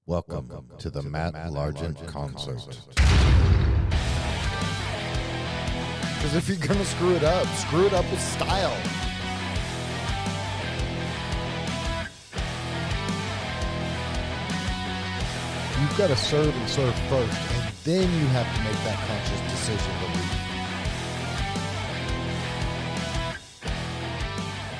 Welcome to the Matt Largent concert. Because if you're going to screw it up with style. You've got to serve and serve first, and then you have to make that conscious decision to leave.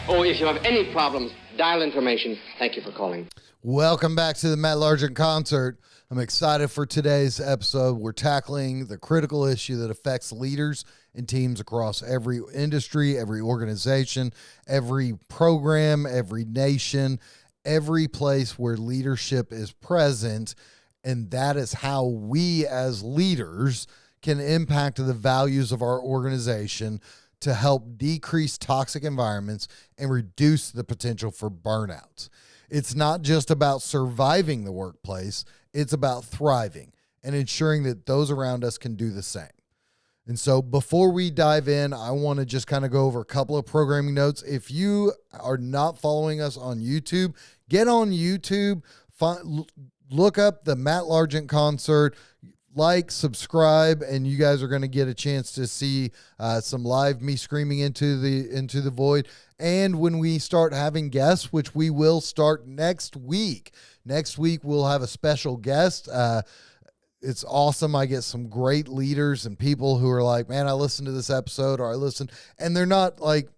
Oh, if you have any problems, dial information. Thank you for calling. Welcome back to the Matt Largent concert. I'm excited for today's episode. We're tackling the critical issue that affects leaders and teams across every industry, every organization, every program, every nation, every place where leadership is present. And that is how we as leaders can impact the values of our organization to help decrease toxic environments and reduce the potential for burnout. It's not just about surviving the workplace, it's about thriving and ensuring that those around us can do the same. And so before we dive in, I want to just kind of go over a couple of programming notes. If you are not following us on YouTube, get on YouTube, look up the Matt Largent concert, like, subscribe, and you guys are going to get a chance to see some live me screaming into the void. And when we start having guests, which we will start next week we'll have a special guest. It's awesome. I get some great leaders and people who are like, man, I listened to this episode, or I listened, and they're not like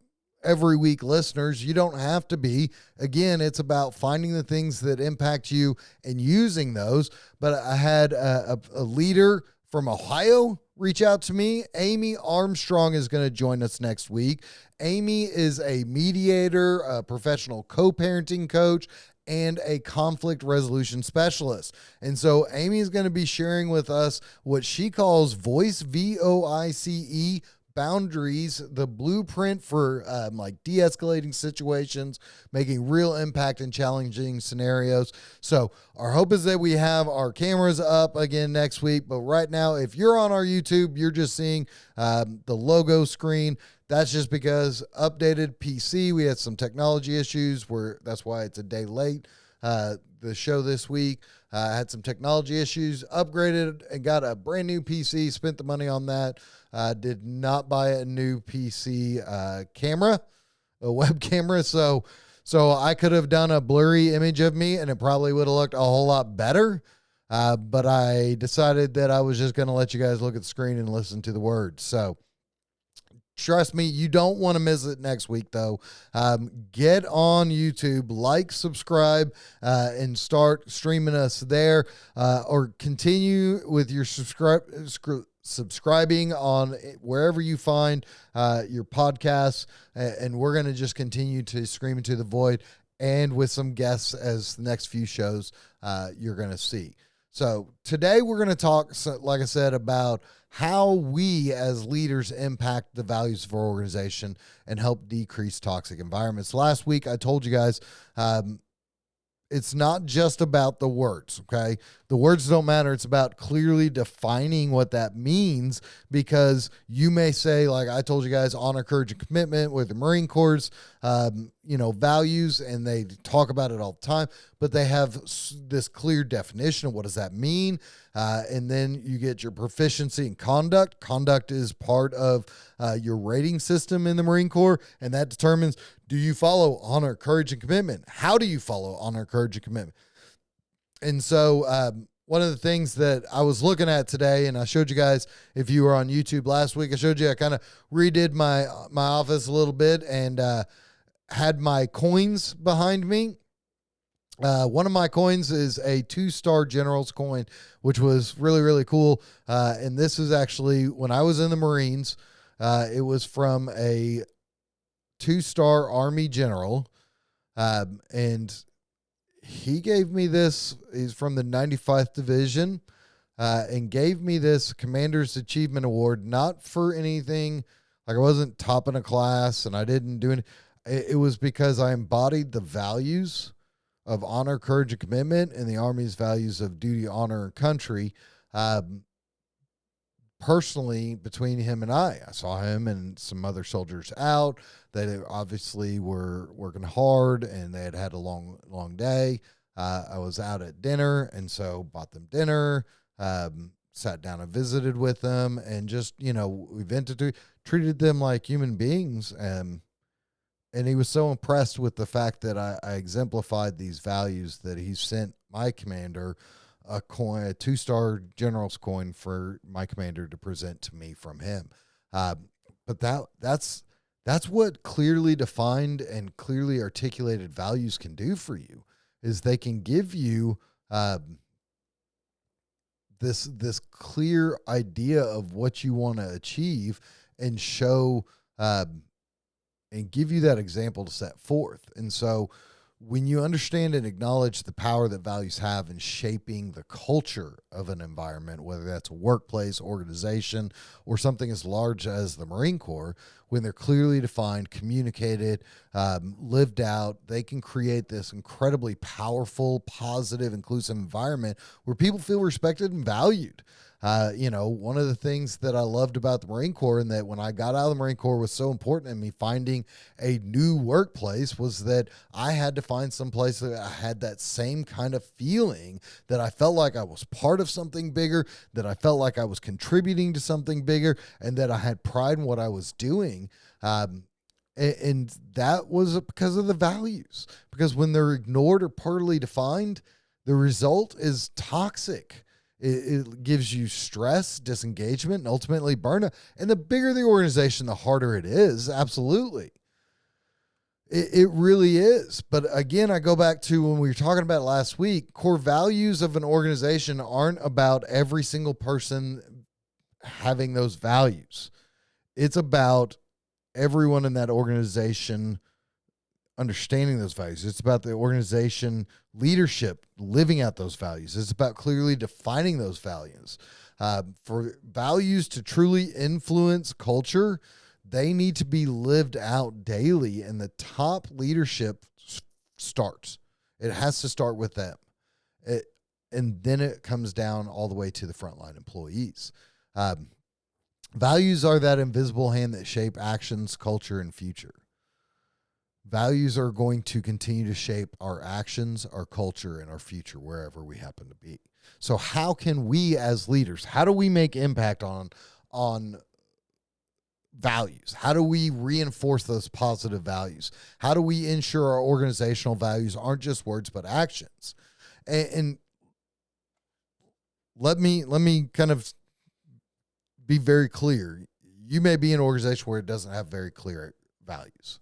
every week listeners. You don't have to be. Again, it's about finding the things that impact you and using those. But I had a leader from Ohio reach out to me. Amy Armstrong is going to join us next week. Amy is a mediator, a professional co-parenting coach, and a conflict resolution specialist. And so Amy is going to be sharing with us what she calls voice, VOICE, boundaries, the blueprint for like de-escalating situations, making real impact in challenging scenarios. So our hope is that we have our cameras up again next week. But right now, if you're on our YouTube, you're just seeing the logo screen. That's just because updated PC, we had some technology issues that's why it's a day late. The show this week had some technology issues, upgraded and got a brand new PC, spent the money on that. Did not buy a new PC camera, a web camera. So I could have done a blurry image of me and it probably would have looked a whole lot better. But I decided that I was just going to let you guys look at the screen and listen to the words. So trust me, you don't want to miss it next week, though. Get on YouTube, like, subscribe, and start streaming us there, or continue with your subscribing on wherever you find your podcasts, and we're going to just continue to scream into the void, and with some guests as the next few shows you're going to see. So today we're going to talk, like I said, about how we as leaders impact the values of our organization and help decrease toxic environments. Last week, I told you guys, it's not just about the words, okay? The words don't matter. It's about clearly defining what that means, because you may say, like I told you guys, honor, courage, and commitment with the Marine Corps', values, and they talk about it all the time, but they have this clear definition of what does that mean. And then you get your proficiency in conduct. Conduct is part of your rating system in the Marine Corps, and that determines, do you follow honor, courage, and commitment? How do you follow honor, courage, and commitment? And so one of the things that I was looking at today, and I showed you guys, if you were on YouTube last week, I showed you, I kind of redid my office a little bit and had my coins behind me. One of my coins is a 2-star general's coin, which was really, really cool. And this is actually when I was in the Marines. It was from a 2-star Army general. And he gave me this. He's from the 95th Division, and gave me this Commander's Achievement Award, not for anything. Like, I wasn't topping a class and I didn't do anything. It was because I embodied the values of honor, courage, and commitment, and the Army's values of duty, honor, and country. Personally, between him and I saw him and some other soldiers out. They obviously were working hard, and they had a long day. I was out at dinner, and so bought them dinner, sat down and visited with them, and just, we treated them like human beings. And he was so impressed with the fact that I exemplified these values that he sent my commander a 2-star general's coin for my commander to present to me from him. But that's what clearly defined and clearly articulated values can do for you, is they can give you this clear idea of what you want to achieve and show and give you that example to set forth. And so when you understand and acknowledge the power that values have in shaping the culture of an environment, whether that's a workplace, organization, or something as large as the Marine Corps, when they're clearly defined, communicated, lived out, they can create this incredibly powerful, positive, inclusive environment where people feel respected and valued. One of the things that I loved about the Marine Corps, and that when I got out of the Marine Corps was so important in me finding a new workplace, was that I had to find some place that I had that same kind of feeling, that I felt like I was part of something bigger, that I felt like I was contributing to something bigger, and that I had pride in what I was doing. And that was because of the values, because when they're ignored or poorly defined, the result is toxic. It gives you stress, disengagement, and ultimately burnout. And the bigger the organization, the harder it is. Absolutely. It really is. But again, I go back to when we were talking about it last week, core values of an organization aren't about every single person having those values. It's about everyone in that organization understanding those values. It's about the organization leadership living out those values. It's about clearly defining those values. For values to truly influence culture, they need to be lived out daily, and the top leadership starts. It has to start with them. And then it comes down all the way to the frontline employees. Values are that invisible hand that shape actions, culture, and future. Values are going to continue to shape our actions, our culture, and our future wherever we happen to be. So how can we as leaders, how do we make impact on values? How do we reinforce those positive values? How do we ensure our organizational values aren't just words but actions? And let me kind of be very clear. You may be in an organization where it doesn't have very clear values.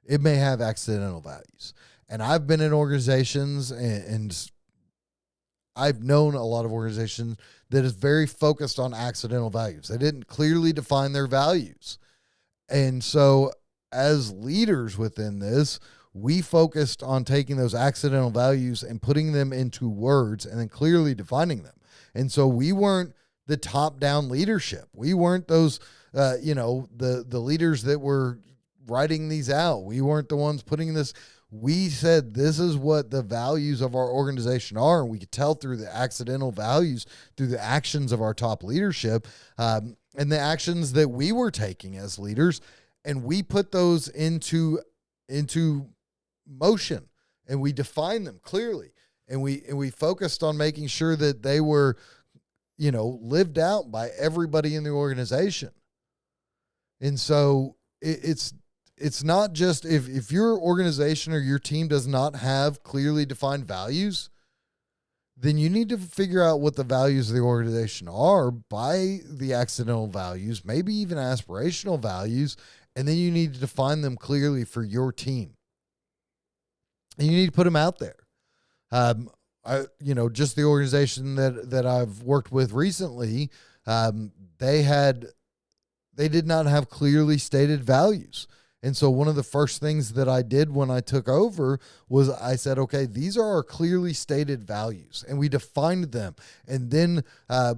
It may have accidental values. And I've been in organizations and I've known a lot of organizations that is very focused on accidental values. They didn't clearly define their values. And so as leaders within this, we focused on taking those accidental values and putting them into words and then clearly defining them. And so we weren't the top-down leadership. We weren't those, the leaders that were writing these out. We weren't the ones putting this. We said this is what the values of our organization are, and we could tell through the accidental values, through the actions of our top leadership, and the actions that we were taking as leaders, and we put those into motion, and we defined them clearly, and we focused on making sure that they were, lived out by everybody in the organization. And so it's not just if your organization or your team does not have clearly defined values, then you need to figure out what the values of the organization are by the accidental values, maybe even aspirational values, and then you need to define them clearly for your team. And you need to put them out there. Just the organization that I've worked with recently, they did not have clearly stated values. And so one of the first things that I did when I took over was I said, okay, these are our clearly stated values. And we defined them. And then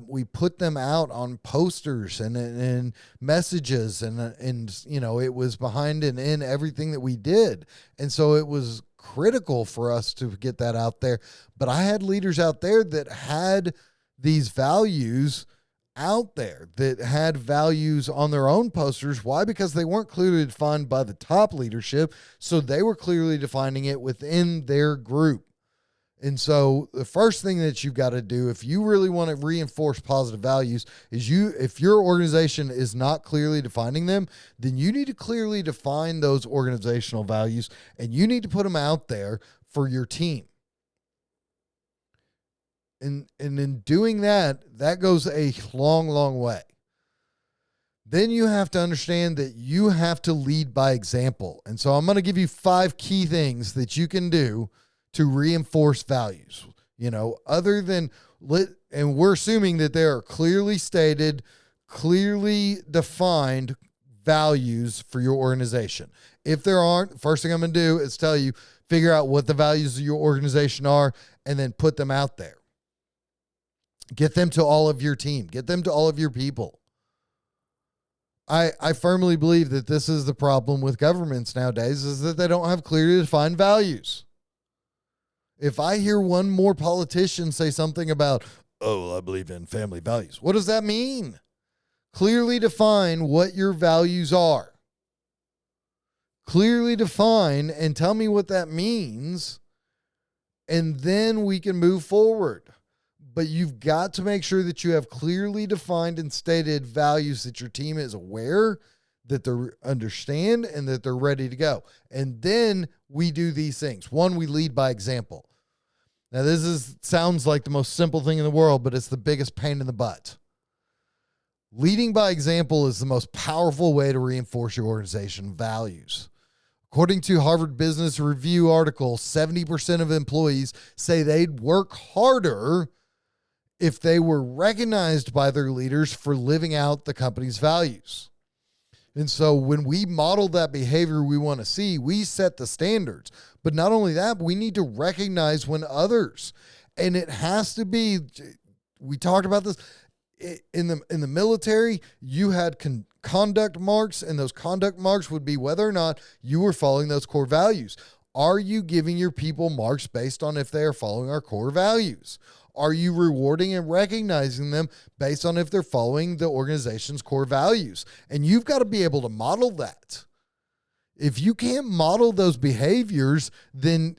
we put them out on posters and messages. And it was behind and in everything that we did. And so it was critical for us to get that out there. But I had leaders out there that had these values out there, that had values on their own posters. Why? Because they weren't clearly defined by the top leadership. So they were clearly defining it within their group. And so the first thing that you've got to do if you really want to reinforce positive values is if your organization is not clearly defining them, then you need to clearly define those organizational values and you need to put them out there for your team. And in doing that, that goes a long, long way. Then you have to understand that you have to lead by example. And so I'm going to give you 5 key things that you can do to reinforce values, other than and we're assuming that there are clearly stated, clearly defined values for your organization. If there aren't, first thing I'm going to do is tell you, figure out what the values of your organization are and then put them out there. Get them to all of your team. Get them to all of your people. I firmly believe that this is the problem with governments nowadays is that they don't have clearly defined values. If I hear one more politician say something about, I believe in family values. What does that mean? Clearly define what your values are. Clearly define and tell me what that means, and then we can move forward. But you've got to make sure that you have clearly defined and stated values that your team is aware, that they understand, and that they're ready to go. And then we do these things. 1, we lead by example. Now, this sounds like the most simple thing in the world, but it's the biggest pain in the butt. Leading by example is the most powerful way to reinforce your organization values. According to Harvard Business Review article, 70% of employees say they'd work harder if they were recognized by their leaders for living out the company's values. And so when we model that behavior we want to see, we set the standards. But not only that, but we need to recognize when others, and it has to be, we talked about this, in the military, you had conduct marks, and those conduct marks would be whether or not you were following those core values. Are you giving your people marks based on if they are following our core values? Are you rewarding and recognizing them based on if they're following the organization's core values? And you've got to be able to model that. If you can't model those behaviors, then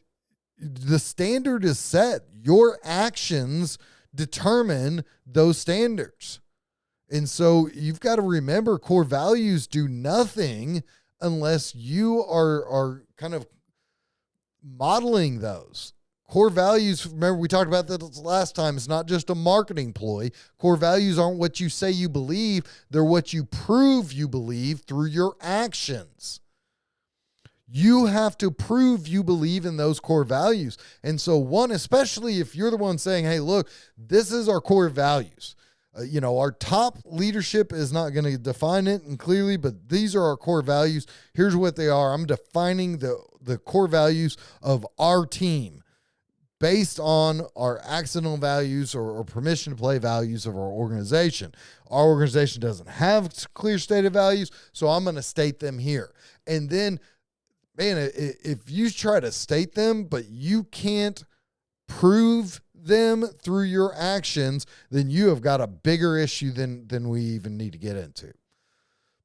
the standard is set. Your actions determine those standards. And so you've got to remember core values do nothing unless you are kind of modeling those. Core values, remember we talked about this last time, it's not just a marketing ploy. Core values aren't what you say you believe, they're what you prove you believe through your actions. You have to prove you believe in those core values. And so one, especially if you're the one saying, hey, look, this is our core values. Our top leadership is not going to define it and clearly, but these are our core values. Here's what they are. I'm defining the core values of our team based on our accidental values or permission to play values of our organization. Our organization doesn't have clear stated values, so I'm going to state them here. And then, man, if you try to state them, but you can't prove them through your actions, then you have got a bigger issue than we even need to get into.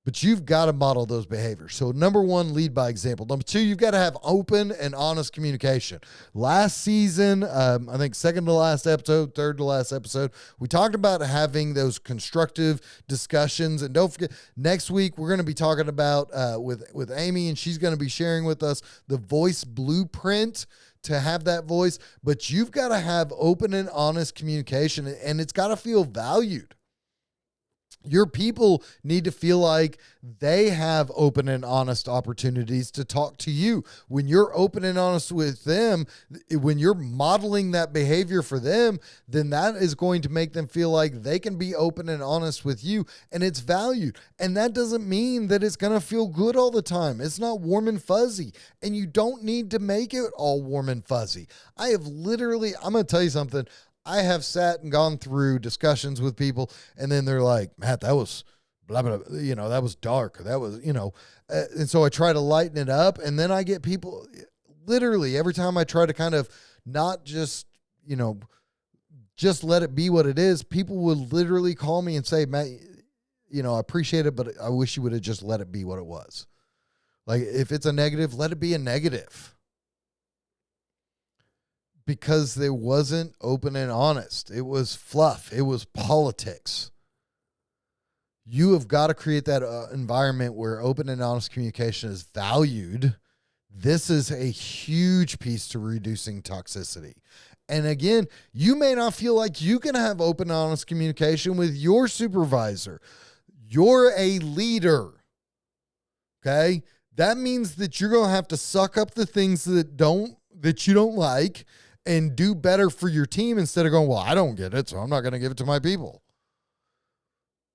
But you've got to model those behaviors. So 1, lead by example. 2, you've got to have open and honest communication. Last season, I think second to last episode, third to last episode, we talked about having those constructive discussions. And don't forget, next week we're going to be talking about with Amy, and she's going to be sharing with us the voice blueprint to have that voice. But you've got to have open and honest communication, and it's got to feel valued. Your people need to feel like they have open and honest opportunities to talk to you. When you're open and honest with them, when you're modeling that behavior for them, then that is going to make them feel like they can be open and honest with you, and it's valued. And that doesn't mean that it's going to feel good all the time. It's not warm and fuzzy, and you don't need to make it all warm and fuzzy. I'm going to tell you something. I have sat and gone through discussions with people, and then they're like, Matt, that was blah, blah, blah, that was dark. Or that was, and so I try to lighten it up. And then I get people literally every time I try to kind of not just, just let it be what it is. People will literally call me and say, Matt, I appreciate it, but I wish you would have just let it be what it was. Like if it's a negative, let it be a negative. because they wasn't open and honest. It was fluff. It was politics. You have got to create that environment where open and honest communication is valued. This is a huge piece to reducing toxicity. And again, you may not feel like you can have open and honest communication with your supervisor. You're a leader. Okay? That means that you're going to have to suck up the things that you don't like and do better for your team instead of going, well, I don't get it, so I'm not going to give it to my people.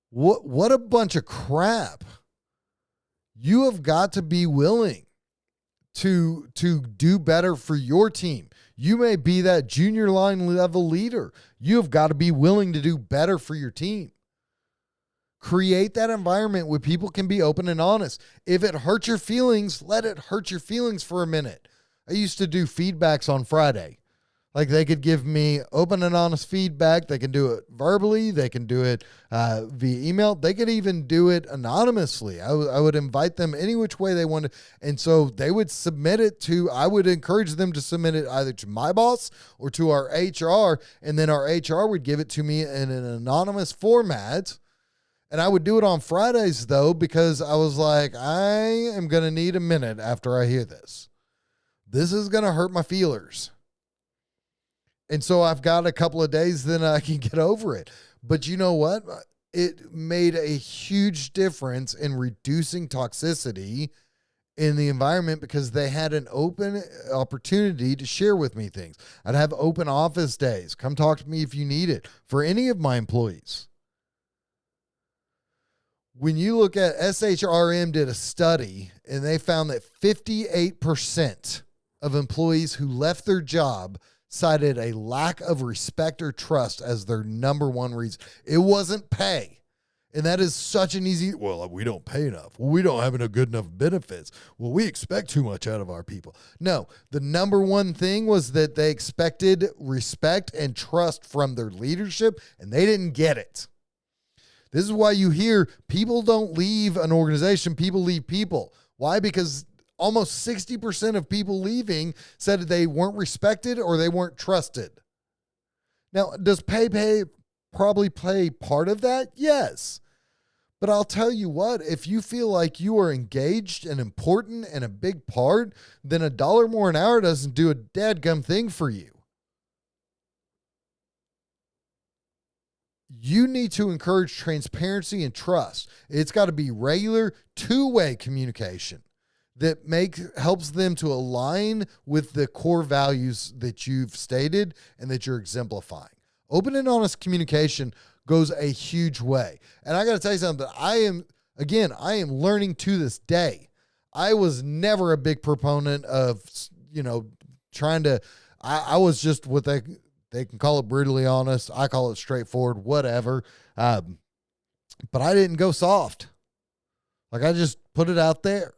What a bunch of crap. You have got to be willing to do better for your team. You may be that junior line level leader. You have got to be willing to do better for your team. Create that environment where people can be open and honest. If it hurts your feelings, let it hurt your feelings for a minute. I used to do feedbacks on Friday. Like they could give me open and honest feedback. They can do it verbally. They can do it via email. They could even do it anonymously. I would invite them any which way they wanted. And so they would submit it to, I would encourage them to submit it either to my boss or to our HR. And then our HR would give it to me in an anonymous format. And I would do it on Fridays though, because I was like, I am going to need a minute after I hear this. This is going to hurt my feelers. And so I've got a couple of days, then I can get over it. But you know what? It made a huge difference in reducing toxicity in the environment because they had an open opportunity to share with me things. I'd have open office days. Come talk to me if you need it for any of my employees. When you look at SHRM did a study and they found that 58% of employees who left their job cited a lack of respect or trust as their number one reason. It wasn't pay. And that is such an easy, well, we don't pay enough. Well, we don't have good enough benefits. Well, we expect too much out of our people. No, the number one thing was that they expected respect and trust from their leadership, and they didn't get it. This is why you hear people don't leave an organization, people leave people. Why? Because almost 60% of people leaving said they weren't respected or they weren't trusted. Now, does pay probably play part of that? Yes. But I'll tell you what, if you feel like you are engaged and important and a big part, then $1 more an hour doesn't do a dadgum thing for you. You need to encourage transparency and trust. It's got to be regular, two-way communication that helps them to align with the core values that you've stated and that you're exemplifying. Open and honest communication goes a huge way. And I got to tell you something, I am learning to this day. I was never a big proponent of, I was just what they can call it brutally honest. I call it straightforward, whatever. But I didn't go soft. Like I just put it out there.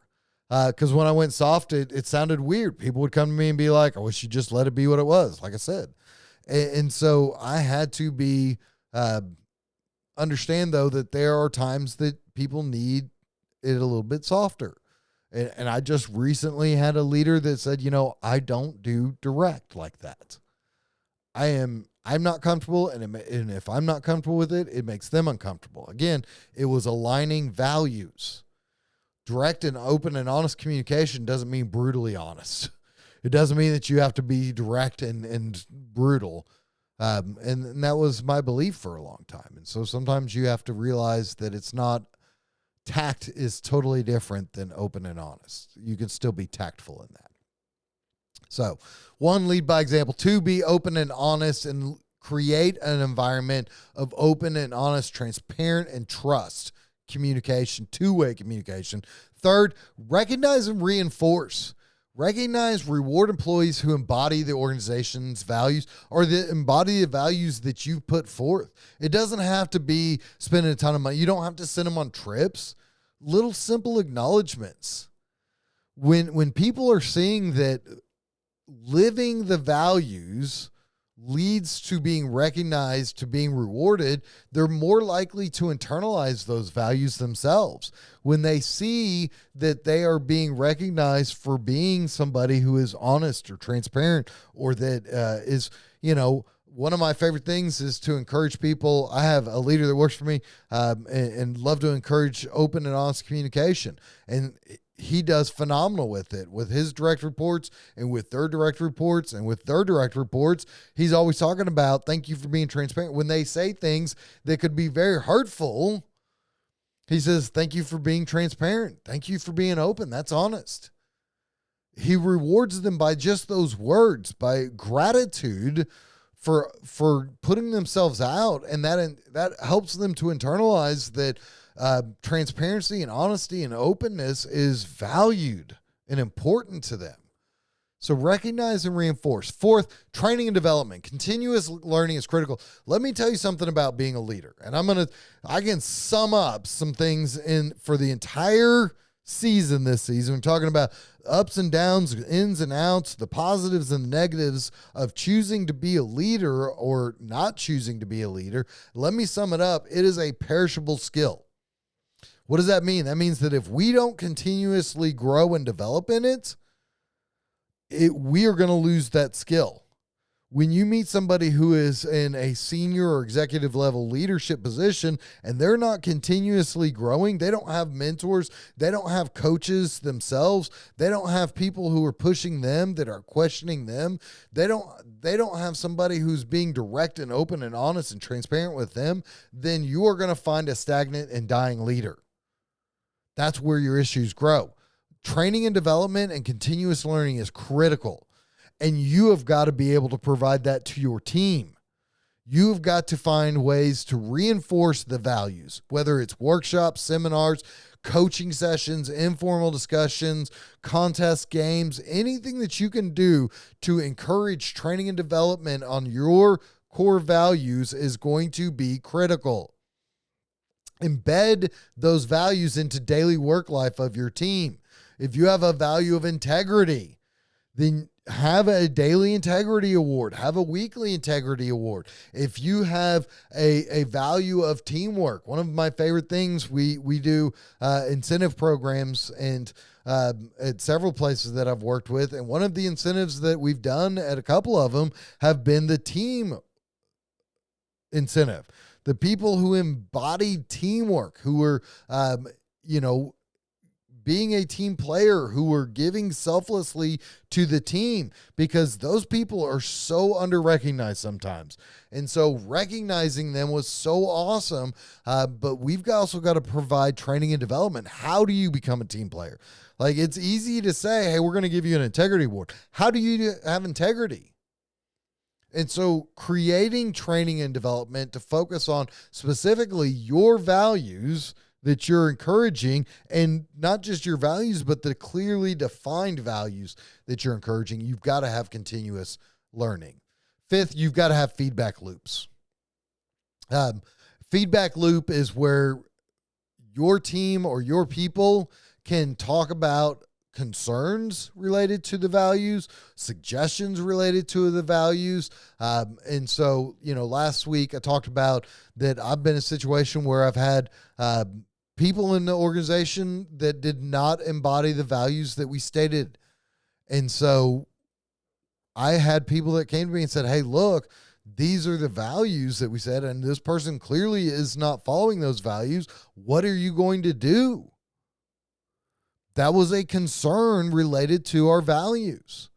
Because when I went soft, it sounded weird. People would come to me and be like, I wish you just let it be what it was, like I said. And so I had to understand, though, that there are times that people need it a little bit softer. And I just recently had a leader that said, I don't do direct like that. I'm not comfortable, and if I'm not comfortable with it, it makes them uncomfortable. Again, it was aligning values. Direct and open and honest communication doesn't mean brutally honest. It doesn't mean that you have to be direct and brutal. And that was my belief for a long time. And so sometimes you have to realize that it's not, tact is totally different than open and honest. You can still be tactful in that. So 1, lead by example. 2, be open and honest and create an environment of open and honest, transparent, and trust communication, two-way communication. 3rd, recognize and reinforce. Recognize, reward employees who embody the organization's values or embody the values that you've put forth. It doesn't have to be spending a ton of money. You don't have to send them on trips. Little simple acknowledgments. When people are seeing that living the values, leads to being recognized, to being rewarded, they're more likely to internalize those values themselves. When they see that they are being recognized for being somebody who is honest or transparent, or that is, one of my favorite things is to encourage people. I have a leader that works for me and love to encourage open and honest communication. And he does phenomenal with it, with his direct reports and with their direct reports and with their direct reports. He's always talking about, thank you for being transparent. When they say things that could be very hurtful, he says, thank you for being transparent. Thank you for being open. That's honest. He rewards them by just those words, by gratitude for putting themselves out. And that helps them to internalize that transparency and honesty and openness is valued and important to them. So recognize and reinforce. Fourth, training and development. Continuous learning is critical. Let me tell you something about being a leader. And I can sum up some things for the entire season this season. We're talking about ups and downs, ins and outs, the positives and the negatives of choosing to be a leader or not choosing to be a leader. Let me sum it up. It is a perishable skill. What does that mean? That means that if we don't continuously grow and develop in it, we are going to lose that skill. When you meet somebody who is in a senior or executive level leadership position and they're not continuously growing, they don't have mentors, they don't have coaches themselves, they don't have people who are pushing them, that are questioning them, they don't have somebody who's being direct and open and honest and transparent with them, then you are going to find a stagnant and dying leader. That's where your issues grow. Training and development and continuous learning is critical. And you have got to be able to provide that to your team. You've got to find ways to reinforce the values, whether it's workshops, seminars, coaching sessions, informal discussions, contests, games, anything that you can do to encourage training and development on your core values is going to be critical. Embed those values into daily work life of your team. If you have a value of integrity, then have a daily integrity award, have a weekly integrity award. If you have a value of teamwork, one of my favorite things, we do incentive programs and at several places that I've worked with. And one of the incentives that we've done at a couple of them have been the team incentive. The people who embodied teamwork, who were, being a team player, who were giving selflessly to the team, because those people are so under-recognized sometimes. And so recognizing them was so awesome, but we've also got to provide training and development. How do you become a team player? Like, it's easy to say, hey, we're going to give you an integrity award. How do you have integrity? And so creating training and development to focus on specifically your values that you're encouraging, and not just your values, but the clearly defined values that you're encouraging. You've got to have continuous learning. Fifth, you've got to have feedback loops. Feedback loop is where your team or your people can talk about concerns related to the values, suggestions related to the values. And so, last week I talked about that I've been in a situation where I've had people in the organization that did not embody the values that we stated. And so I had people that came to me and said, hey, look, these are the values that we said, and this person clearly is not following those values. What are you going to do? That was a concern related to our values.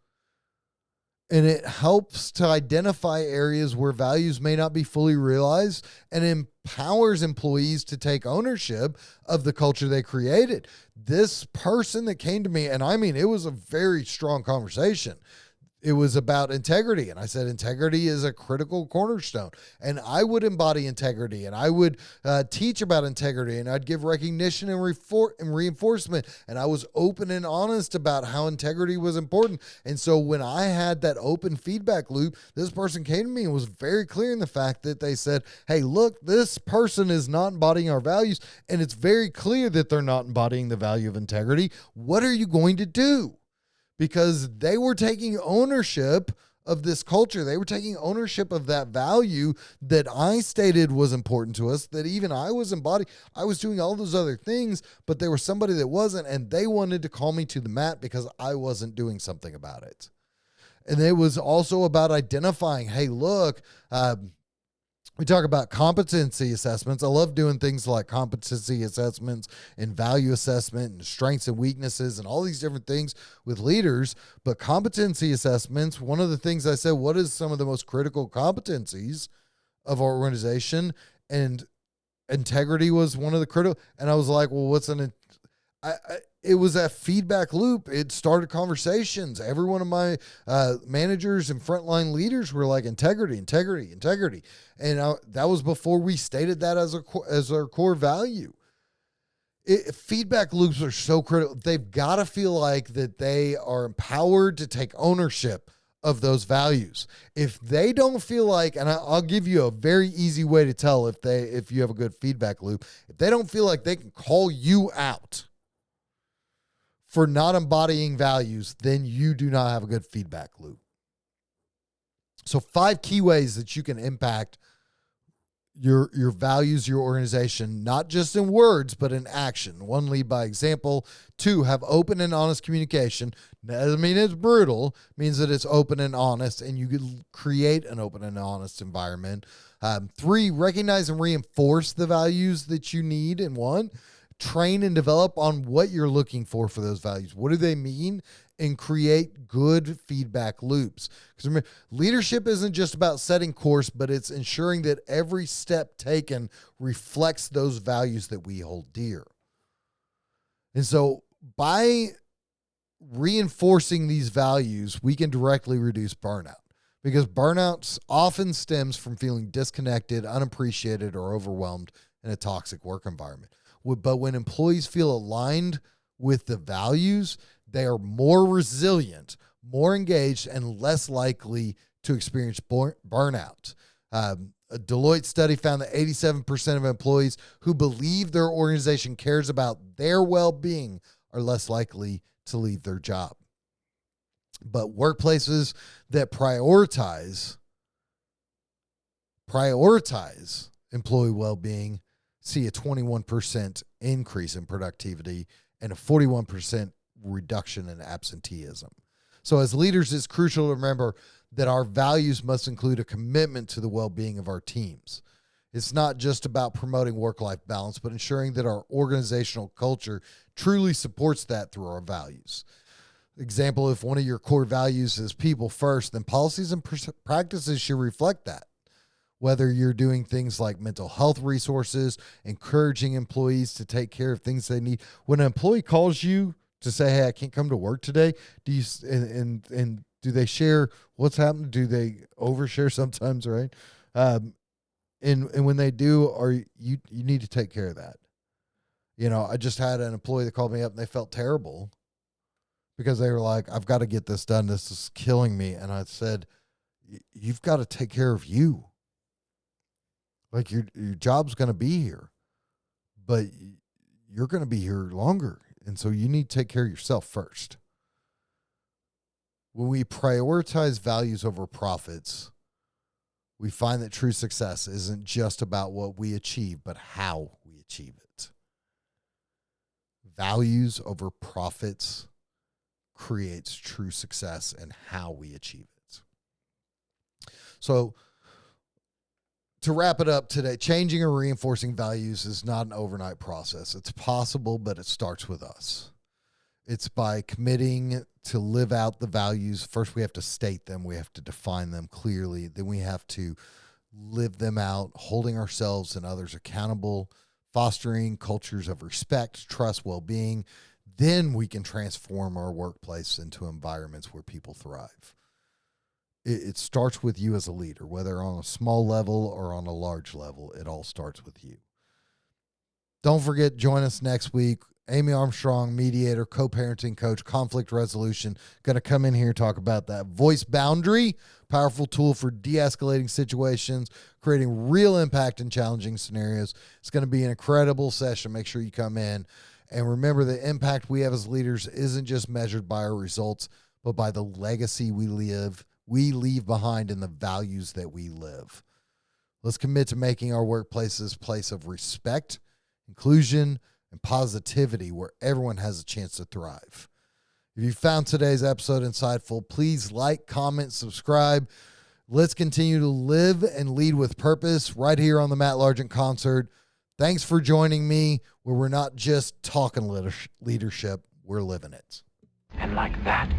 And it helps to identify areas where values may not be fully realized and empowers employees to take ownership of the culture they created. This person that came to me, and I mean, it was a very strong conversation. It was about integrity. And I said, integrity is a critical cornerstone. And I would embody integrity, and I would teach about integrity, and I'd give recognition and reinforcement. And I was open and honest about how integrity was important. And so when I had that open feedback loop, this person came to me and was very clear in the fact that they said, hey, look, this person is not embodying our values. And it's very clear that they're not embodying the value of integrity. What are you going to do? Because they were taking ownership of this culture. They were taking ownership of that value that I stated was important to us, that even I was embodying. I was doing all those other things, but there was somebody that wasn't, and they wanted to call me to the mat because I wasn't doing something about it. And it was also about identifying, hey, look, we talk about competency assessments. I love doing things like competency assessments and value assessment and strengths and weaknesses and all these different things with leaders. But competency assessments, one of the things I said, what is some of the most critical competencies of our organization? And integrity was one of the critical. And I was like, well, what's it was a feedback loop. It started conversations. Every one of my managers and frontline leaders were like, integrity. And that was before we stated that as our core value. Feedback loops are so critical. They've got to feel like that they are empowered to take ownership of those values. If they don't feel like, and I'll give you a very easy way to tell if you have a good feedback loop, if they don't feel like they can call you out for not embodying values, then you do not have a good feedback loop. So 5 key ways that you can impact your values, your organization, not just in words, but in action. 1, lead by example. 2, have open and honest communication. That doesn't mean it's brutal. It means that it's open and honest, and you can create an open and honest environment. 3, recognize and reinforce the values that you need and want. Train and develop on what you're looking for those values. What do they mean? And create good feedback loops. Because remember, leadership isn't just about setting course, but it's ensuring that every step taken reflects those values that we hold dear. And so by reinforcing these values, we can directly reduce burnout. Because burnout often stems from feeling disconnected, unappreciated, or overwhelmed in a toxic work environment. But when employees feel aligned with the values, they are more resilient, more engaged, and less likely to experience burnout. A Deloitte study found that 87% of employees who believe their organization cares about their well-being are less likely to leave their job. But workplaces that prioritize employee well-being see a 21% increase in productivity and a 41% reduction in absenteeism. So as leaders, it's crucial to remember that our values must include a commitment to the well-being of our teams. It's not just about promoting work-life balance, but ensuring that our organizational culture truly supports that through our values. Example, if one of your core values is people first, then policies and practices should reflect that. Whether you're doing things like mental health resources, encouraging employees to take care of things they need. When an employee calls you to say, hey, I can't come to work today, do you and do they share what's happened? Do they overshare sometimes, right? And when they do, you need to take care of that. You know, I just had an employee that called me up and they felt terrible because they were like, I've got to get this done. This is killing me. And I said, you've got to take care of you. Like your job's going to be here, but you're going to be here longer. And so you need to take care of yourself first. When we prioritize values over profits, we find that true success isn't just about what we achieve, but how we achieve it. Values over profits creates true success and how we achieve it. So, to wrap it up today, changing or reinforcing values is not an overnight process. It's possible, but it starts with us. It's by committing to live out the values. First, we have to state them. We have to define them clearly. Then we have to live them out, holding ourselves and others accountable, fostering cultures of respect, trust, well-being. Then we can transform our workplace into environments where people thrive. It starts with you as a leader, whether on a small level or on a large level. It all starts with you. Don't forget, join us next week. Amy Armstrong, mediator, co-parenting coach, conflict resolution, going to come in here and talk about that voice boundary, powerful tool for de-escalating situations, creating real impact in challenging scenarios. It's going to be an incredible session. Make sure you come in. And remember, the impact we have as leaders isn't just measured by our results, but by the legacy we leave we leave behind and the values that we live. Let's commit to making our workplaces a place of respect, inclusion, and positivity where everyone has a chance to thrive. If you found today's episode insightful, please like, comment, subscribe. Let's continue to live and lead with purpose right here on the Matt Largent Concert. Thanks for joining me, where we're not just talking leadership, we're living it. And like that,